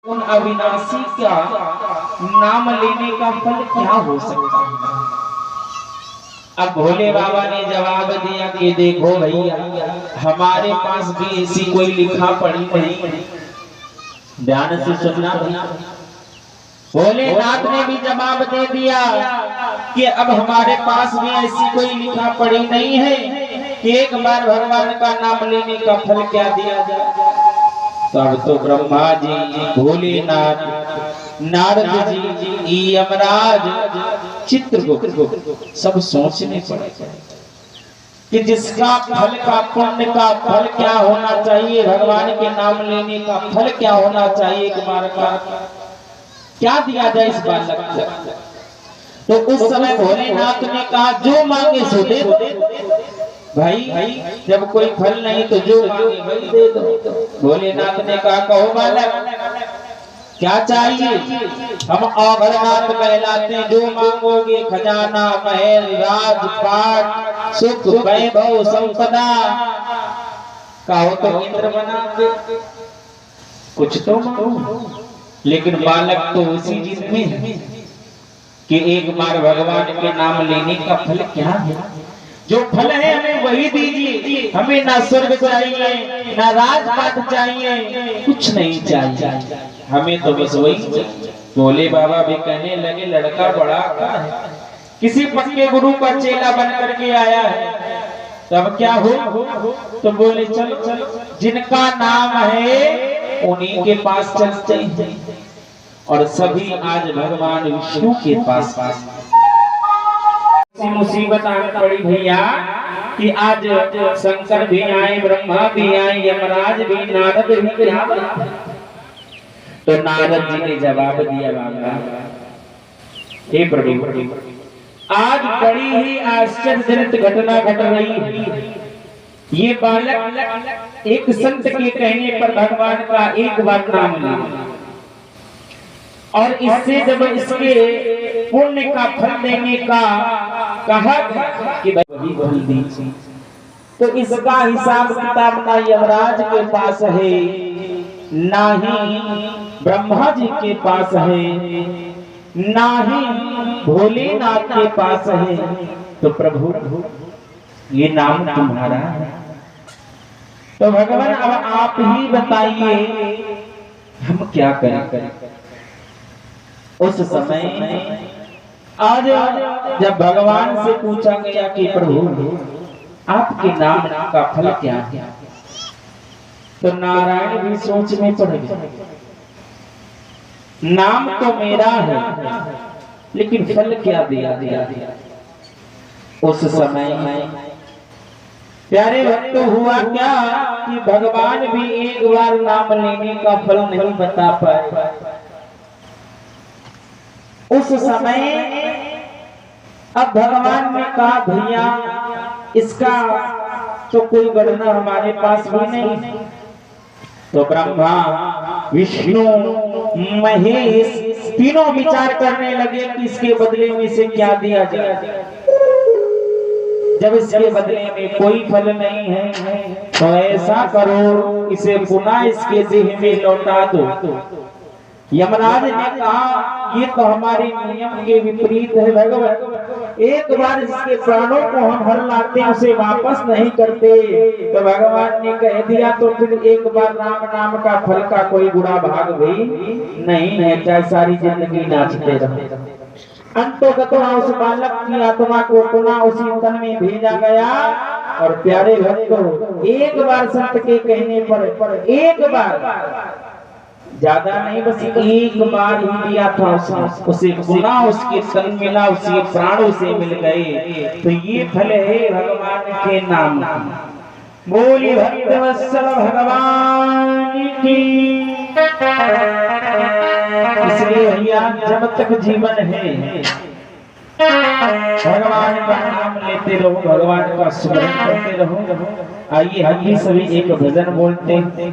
उन अविनाशी का नाम लेने का फल क्या हो सकता है। अब भोले बाबा ने जवाब दिया कि देखो भैया, हमारे पास भी ऐसी कोई लिखा पढ़ी नहीं। ध्यान से सुनना। भोलेनाथ ने भी जवाब दे दिया कि अब हमारे पास भी ऐसी कोई लिखा पढ़ी नहीं है कि एक बार भगवान का नाम लेने का फल क्या दिया जाए। तब तो ब्रह्मा जी, भोलेनाथ, नारद जी, यमराज, चित्रगुप्त सब सोचने पड़े कि जिसका फल का पुण्य का फल क्या होना चाहिए, भगवान के नाम लेने का फल क्या होना चाहिए, एक बार का क्या दिया जाए इस बालक को। तो उस समय भोलेनाथ ने कहा जो मांगे सो दे दो। भाई जब कोई फल नहीं तो जो मांगे वही दे दो। भोलेनाथ ने कहा कहो बालक क्या चाहिए। हम अघरनाथ कहलाते, जो मांगोगे खजाना, महल, राजपाट, सुख, वैभव, संपदा। कहो तो इंद्र बना दे, कुछ तो मांगो। लेकिन बालक तो उसी जिद में है कि एक बार भगवान के नाम लेने का फल क्या है। जो फल है हमें वही दीजिए। हमें ना स्वर्ग चाहिए, ना राजपाट चाहिए, कुछ नहीं चाहिए, हमें तो बस वही चाहिए। भोले बाबा भी कहने लगे लड़का बड़ा है, किसी पक्के गुरु का चेला बन करके आया है, तब क्या हो। तो बोले चलो जिनका नाम है उन्हीं के पास चलते हैं। और सभी आज भगवान विष्णु के पास मुसीबत आ पड़ी भैया कि आज शंकर भी आए, ब्रह्मा भी आए, यमराज भी, नारद भी। तो नारद जी ने जवाब दिया बाबा, हे प्रभु, आज बड़ी ही आश्चर्यजनक घटना घट रही है। ये बालक एक संत के कहने पर भगवान का एक बार नाम लिया और इससे जब इसके पुण्य का फल देने का कहा कि वही दीजिए, तो इसका हिसाब किताब ना यमराज के पास है, ना ही ब्रह्मा जी के पास है, ना ही भोलेनाथ के पास है। तो प्रभु ये नाम तुम्हारा है, तो भगवान अब आप ही बताइए हम क्या करें। उस समय आज जब भगवान से पूछा गया कि प्रभु आपके नाम का फल क्या है, तो नारायण भी सोच में पड़ गए। नाम तो मेरा है लेकिन फल क्या दिया। उस समय प्यारे भक्त हुआ क्या कि भगवान भी एक बार नाम लेने का फल नहीं बता पाए। उस समय अब भगवान ने कहा भैया इसका तो कोई गणना हमारे पास भी नहीं। तो ब्रह्मा, विष्णु, महेश तीनों विचार करने लगे कि इसके बदले में इसे क्या दिया जाए। जब इसके बदले में कोई फल नहीं है तो ऐसा करो इसे पुनः इसके देह में लौटा दो। यमराज ने कहा ये तो हमारे नियम के विपरीत है भगवान, एक बार इसके प्राणों को हम हर लाते उसे वापस नहीं करते। तो भगवान ने कह दिया तो फिर एक बार राम नाम का फल का कोई बुरा भाग भी नहीं है, चाहे सारी जिंदगी नाचते रहो। अंतोगत उस बालक की आत्मा को पुनः उसी तन में भेजा गया। और प्यारे भक्तों एक बार संत के कहने पर एक बार, ज्यादा नहीं बस एक बार ही दिया था उसे पुनः उसके तन मिला, उसके प्राण उसे मिल गए। तो ये फल है भगवान के नाम। बोली भक्तवत्सल भगवान की। इसलिए भैया जब तक जीवन है भगवान का नाम लेते रहो, भगवान का स्मरण करते रहो। आइए हम भी सभी एक भजन बोलते हैं।